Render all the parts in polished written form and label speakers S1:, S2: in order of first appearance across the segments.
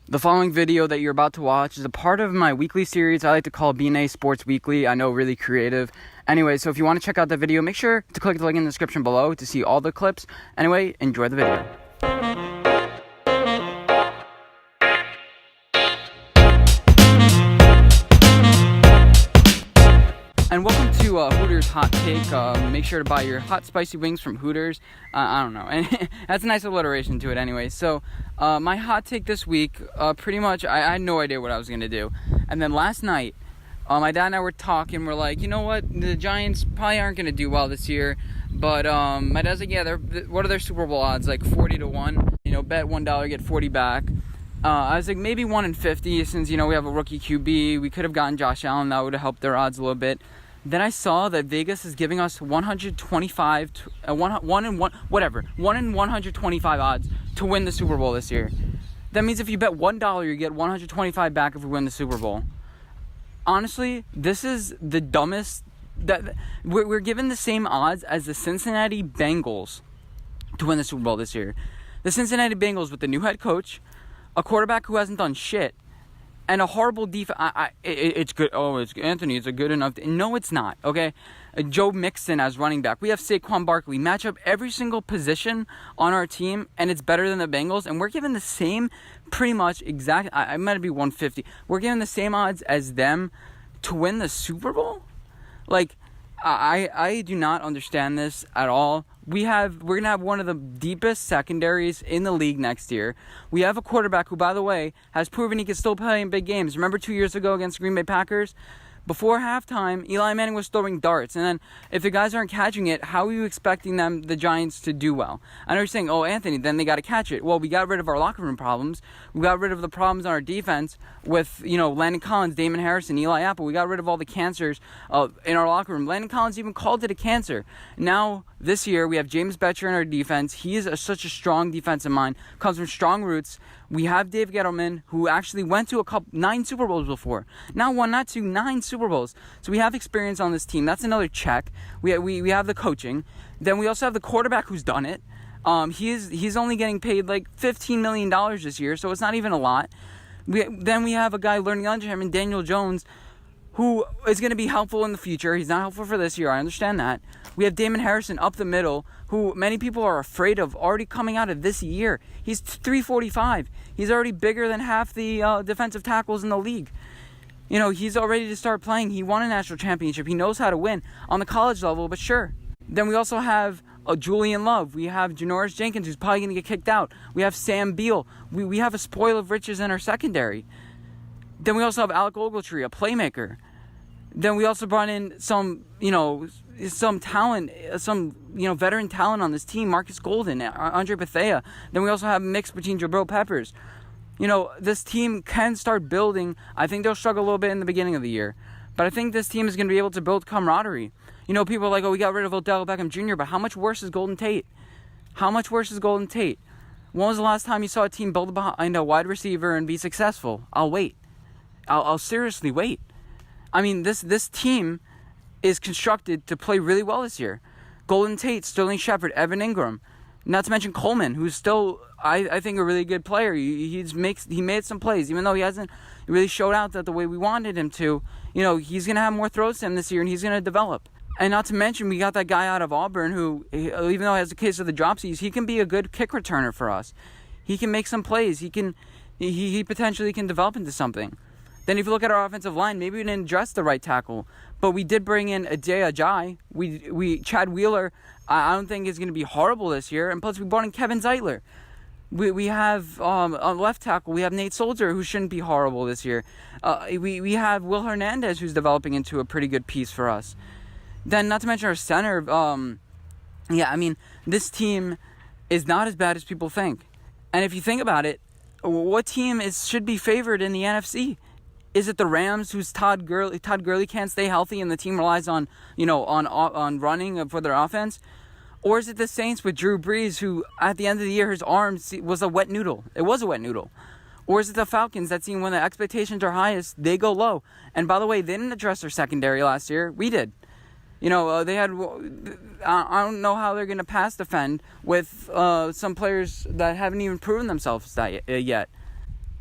S1: The following video that you're about to watch is a part of my weekly series I like to call BNA Sports Weekly. I know, really creative. Anyway, so if you want to check out the video, make sure to click the link in the description below to see all the clips. Anyway, enjoy the video. And welcome to Hooters Hot Take. Make sure to buy your hot spicy wings from Hooters. I don't know. And that's a nice alliteration to it anyway. So my hot take this week, pretty much, I had no idea what I was going to do. And then last night, my dad and I were talking. We're like, you know what? The Giants probably aren't going to do well this year. But my dad's like, yeah, what are their Super Bowl odds? Like 40 to 1. You know, bet $1, get 40 back. I was like, maybe 1 in 50, since, you know, we have a rookie QB. We could have gotten Josh Allen. That would have helped their odds a little bit. Then I saw that Vegas is giving us 125, 1 in 125 odds to win the Super Bowl this year. That means if you bet $1, you get 125 back if we win the Super Bowl. Honestly, this is the dumbest. That we're given the same odds as the Cincinnati Bengals to win the Super Bowl this year. The Cincinnati Bengals with the new head coach, a quarterback who hasn't done shit, and a horrible defense. It's good. Oh, it's Anthony. It's a good enough. No, it's not. Okay, Joe Mixon as running back. We have Saquon Barkley. Match up every single position on our team, and it's better than the Bengals. And we're given the same, pretty much exact. I might be 150. We're given the same odds as them to win the Super Bowl. Like, I do not understand this at all. We're going to have one of the deepest secondaries in the league next year. We have a quarterback who, by the way, has proven he can still play in big games. Remember 2 years ago against Green Bay Packers? Before halftime, Eli Manning was throwing darts. And then if the guys aren't catching it, how are you expecting the Giants, to do well? I know you're saying, oh, Anthony, then they got to catch it. Well, we got rid of our locker room problems. We got rid of the problems on our defense with, you know, Landon Collins, Damon Harrison, Eli Apple. We got rid of all the cancers in our locker room. Landon Collins even called it a cancer. Now, this year, we have James Bettcher in our defense. He is such a strong defensive mind, comes from strong roots. We have Dave Gettleman, who actually went to 9 Super Bowls before. Not 1, not 2, 9 Super Bowls. So we have experience on this team. That's another check. We have the coaching. Then we also have the quarterback who's done it. He's only getting paid like $15 million this year, so it's not even a lot. Then we have a guy learning under him, and Daniel Jones, who is going to be helpful in the future. He's not helpful for this year. I understand that. We have Damon Harrison up the middle, who many people are afraid of already coming out of this year. He's 345. He's already bigger than half the defensive tackles in the league. You know, he's all ready to start playing. He won a national championship. He knows how to win on the college level, but sure. Then we also have Julian Love. We have Janoris Jenkins, who's probably going to get kicked out. We have Sam Beal. We have a spoil of riches in our secondary. Then we also have Alec Ogletree, a playmaker. Then we also brought in some talent, veteran talent on this team. Marcus Golden, Andre Bethea. Then we also have a mix between Jabril Peppers. You know, this team can start building. I think they'll struggle a little bit in the beginning of the year, but I think this team is going to be able to build camaraderie. You know, people are like, oh, we got rid of Odell Beckham Jr., but how much worse is Golden Tate? How much worse is Golden Tate? When was the last time you saw a team build behind a wide receiver and be successful? I'll wait. I'll seriously wait. I mean, this team is constructed to play really well this year. Golden Tate, Sterling Shepard, Evan Ingram, not to mention Coleman, who's still, I think, a really good player. He made some plays, even though he hasn't really showed out that the way we wanted him to. You know, he's going to have more throws to him this year, and he's going to develop. And not to mention, we got that guy out of Auburn who, even though he has a case of the dropsies, he can be a good kick returner for us. He can make some plays. He potentially can develop into something. Then if you look at our offensive line, maybe we didn't address the right tackle, but we did bring in Adai Ajayi. Chad Wheeler, I don't think is going to be horrible this year, and plus we brought in Kevin Zeitler. We have on left tackle, we have Nate Soldier, who shouldn't be horrible this year. We have Will Hernandez, who's developing into a pretty good piece for us. Then not to mention our center. This team is not as bad as people think. And if you think about it, what team should be favored in the NFC? Is it the Rams, whose Todd Gurley can't stay healthy and the team relies on running for their offense? Or is it the Saints with Drew Brees, who at the end of the year his arm was a wet noodle? It was a wet noodle. Or is it the Falcons that seem when the expectations are highest, they go low? And by the way, they didn't address their secondary last year. We did. You know, they had. I don't know how they're going to pass defend with some players that haven't even proven themselves yet.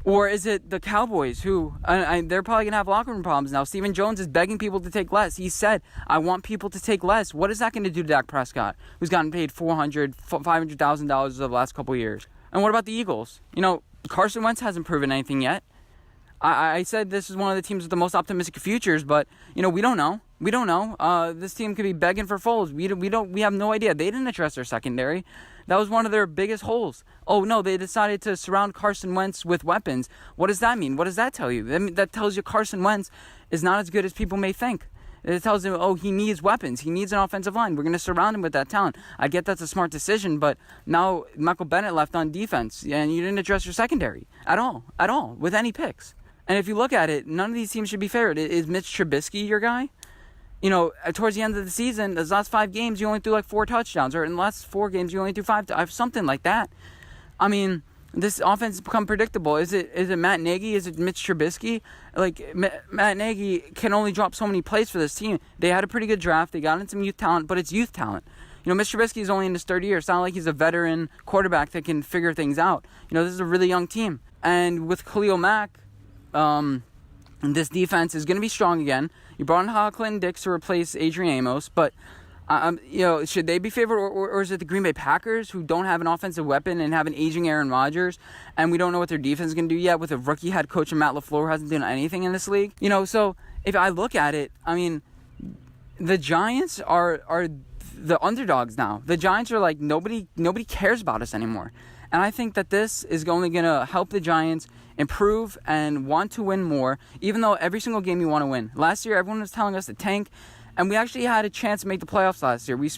S1: Or is it the Cowboys who, they're probably going to have locker room problems now. Stephen Jones is begging people to take less. He said, I want people to take less. What is that going to do to Dak Prescott, who's gotten paid $500,000 over the last couple of years? And what about the Eagles? Carson Wentz hasn't proven anything yet. I said this is one of the teams with the most optimistic futures, but, we don't know. We don't know. This team could be begging for Foles. We have no idea. They didn't address their secondary. That was one of their biggest holes. Oh, no, they decided to surround Carson Wentz with weapons. What does that mean? What does that tell you? That tells you Carson Wentz is not as good as people may think. It tells him, he needs weapons. He needs an offensive line. We're going to surround him with that talent. I get that's a smart decision, but now Michael Bennett left on defense, and you didn't address your secondary at all, with any picks. And if you look at it, none of these teams should be favored. Is Mitch Trubisky your guy? Towards the end of the season, the last 5 games, you only threw 4 touchdowns. Or in the last 4 games, you only threw 5, something like that. I mean, this offense has become predictable. Is it Matt Nagy? Is it Mitch Trubisky? Matt Nagy can only drop so many plays for this team. They had a pretty good draft. They got in some youth talent, but it's youth talent. Mitch Trubisky is only in his 3rd year. It's not like he's a veteran quarterback that can figure things out. This is a really young team. And with Khalil Mack, this defense is going to be strong again. You brought in Clinton Dix to replace Adrian Amos, but should they be favored, or is it the Green Bay Packers who don't have an offensive weapon and have an aging Aaron Rodgers, and we don't know what their defense is going to do yet with a rookie head coach and Matt LaFleur who hasn't done anything in this league? So if I look at it, the Giants are the underdogs now. The Giants are like nobody cares about us anymore. And I think that this is only going to help the Giants improve and want to win more, even though every single game you want to win. Last year, everyone was telling us to tank, and we actually had a chance to make the playoffs last year. We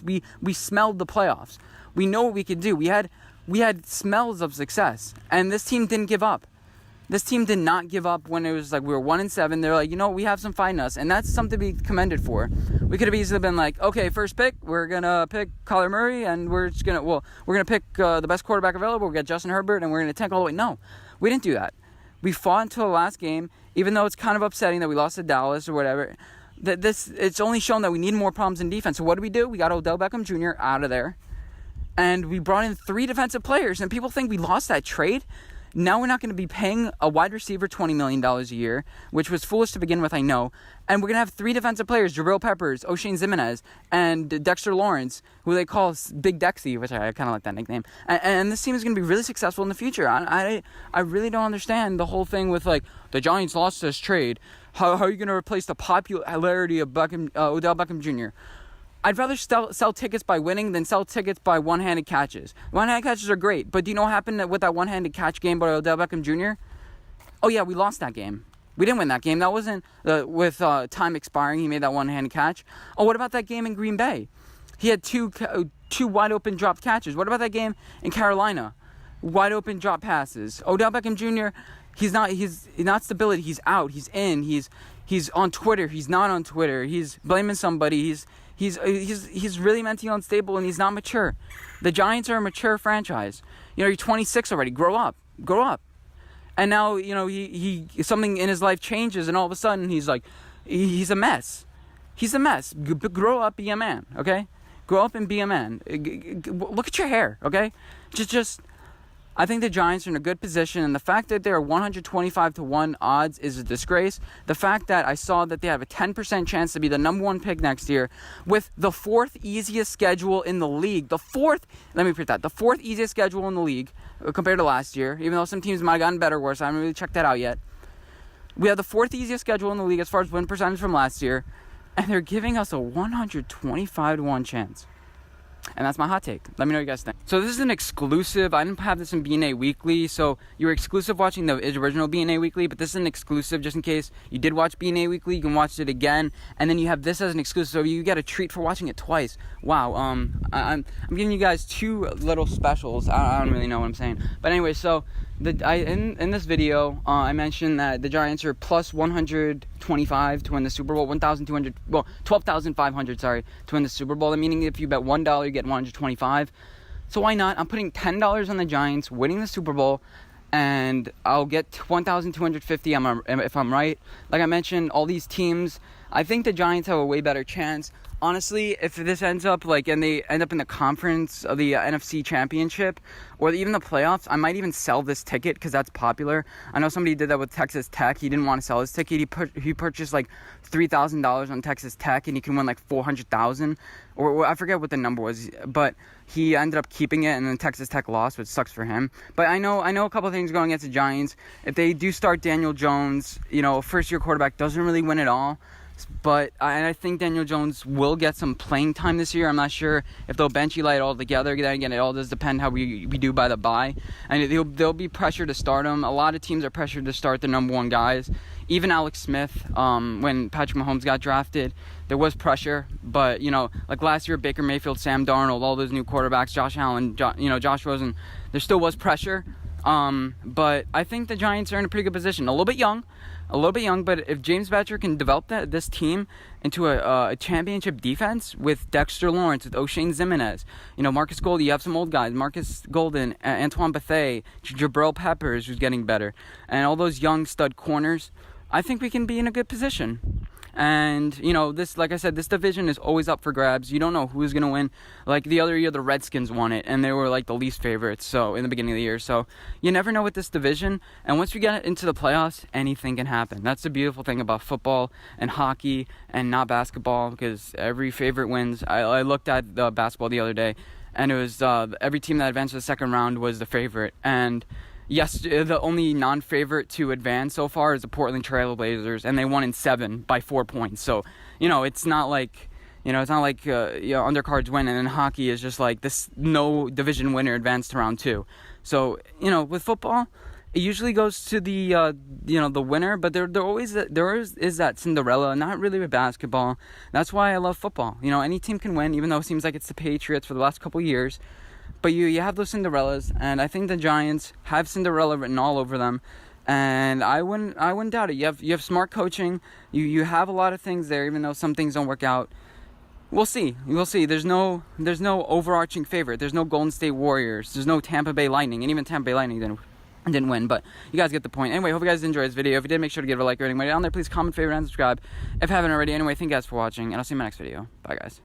S1: smelled the playoffs. We know what we could do. We had smells of success, and this team didn't give up. This team did not give up when it was like we were 1-7. They're like, we have some fight in us, and that's something to be commended for. We could have easily been like, okay, first pick, we're gonna pick Kyler Murray, and we're gonna pick the best quarterback available. We got Justin Herbert, and we're gonna tank all the way. No, we didn't do that. We fought until the last game, even though it's kind of upsetting that we lost to Dallas or whatever. It's only shown that we need more problems in defense. So what do? We got Odell Beckham Jr. out of there, and we brought in 3 defensive players. And people think we lost that trade. Now we're not going to be paying a wide receiver $20 million a year, which was foolish to begin with, I know. And we're going to have 3 defensive players, Jabril Peppers, O'Shane Ximines, and Dexter Lawrence, who they call Big Dexy, which I kind of like that nickname. And this team is going to be really successful in the future. I really don't understand the whole thing with, the Giants lost this trade. How are you going to replace the popularity of Odell Beckham Jr.? I'd rather sell tickets by winning than sell tickets by one-handed catches. One-handed catches are great, but do you know what happened with that one-handed catch game by Odell Beckham Jr.? Oh, yeah, we lost that game. We didn't win that game. That wasn't with time expiring. He made that one-handed catch. Oh, what about that game in Green Bay? He had two wide-open dropped catches. What about that game in Carolina? Wide-open drop passes. Odell Beckham Jr., he's not stability. He's out. He's in. He's on Twitter. He's not on Twitter. He's blaming somebody. He's really mentally unstable, and he's not mature. The Giants are a mature franchise. You're 26 already. Grow up. And now, he something in his life changes, and all of a sudden he's a mess. He's a mess. Grow up, be a man, okay? Grow up and be a man. Look at your hair, okay? I think the Giants are in a good position, and the fact that they're 125-1 odds is a disgrace. The fact that I saw that they have a 10% chance to be the number 1 pick next year with the 4th easiest schedule in the league. The 4th easiest schedule in the league compared to last year, even though some teams might have gotten better or worse. I haven't really checked that out yet. We have the 4th easiest schedule in the league as far as win percentage from last year, and they're giving us a 125-1 chance. And that's my hot take. Let me know what you guys think. So this is an exclusive. I didn't have this in BNA Weekly, so you were exclusive watching the original BNA Weekly, but this is an exclusive just in case you did watch BNA Weekly. You can watch it again, and then you have this as an exclusive, so you get a treat for watching it twice. Wow. I'm giving you guys 2 little specials. I don't really know what I'm saying, but anyway, so in this video, I mentioned that the Giants are plus 125 to win the Super Bowl, 12,500, sorry, to win the Super Bowl. Meaning if you bet $1, you get 125. So why not? I'm putting $10 on the Giants winning the Super Bowl, and I'll get 1,250 if I'm right. Like I mentioned, all these teams I think the Giants have a way better chance. Honestly, if this ends up and they end up in the conference of the NFC Championship or even the playoffs, I might even sell this ticket because that's popular. I know somebody did that with Texas Tech. He didn't want to sell his ticket. He purchased like $3,000 on Texas Tech, and he can win like $400,000, or I forget what the number was, but he ended up keeping it, and then Texas Tech lost, which sucks for him. But I know a couple of things going against the Giants. If they do start Daniel Jones, first-year quarterback doesn't really win it all. But I think Daniel Jones will get some playing time this year. I'm not sure if they'll bench Eli altogether. Then again, it all does depend how we do by the bye. And there'll be pressure to start him. A lot of teams are pressured to start the number one guys. Even Alex Smith, when Patrick Mahomes got drafted, there was pressure. But, like last year, Baker Mayfield, Sam Darnold, all those new quarterbacks, Josh Allen, Josh Rosen, there still was pressure. But I think the Giants are in a pretty good position. A little bit young, but if James Bettcher can develop this team into a championship defense with Dexter Lawrence, with O'Shane Ximines, Marcus Golden, you have some old guys, Marcus Golden, Antoine Bethea, Jabril Peppers, who's getting better, and all those young stud corners, I think we can be in a good position. And, this, like I said, this division is always up for grabs. You don't know who's going to win. Like the other year, the Redskins won it, and they were like the least favorites, so in the beginning of the year. So you never know with this division. And once we get into the playoffs, anything can happen. That's the beautiful thing about football and hockey and not basketball, because every favorite wins. I looked at the basketball the other day, and it was every team that advanced to the second round was the favorite. And yes, the only non-favorite to advance so far is the Portland Trail Blazers, and they won in 7 by 4 points. So, it's not like, undercards win, and then hockey is just like this, no division winner advanced to round 2. So, with football, it usually goes to the winner, but there is that Cinderella, not really with basketball. That's why I love football. Any team can win, even though it seems like it's the Patriots for the last couple years. But you have those Cinderellas, and I think the Giants have Cinderella written all over them, and I wouldn't doubt it. You have smart coaching. You have a lot of things there, even though some things don't work out. We'll see. There's no overarching favorite. There's no Golden State Warriors. There's no Tampa Bay Lightning, and even Tampa Bay Lightning didn't win, but you guys get the point. Anyway, hope you guys enjoyed this video. If you did, make sure to give it a like or anything down there. Please comment, favorite, and subscribe if you haven't already. Anyway, thank you guys for watching, and I'll see you in my next video. Bye, guys.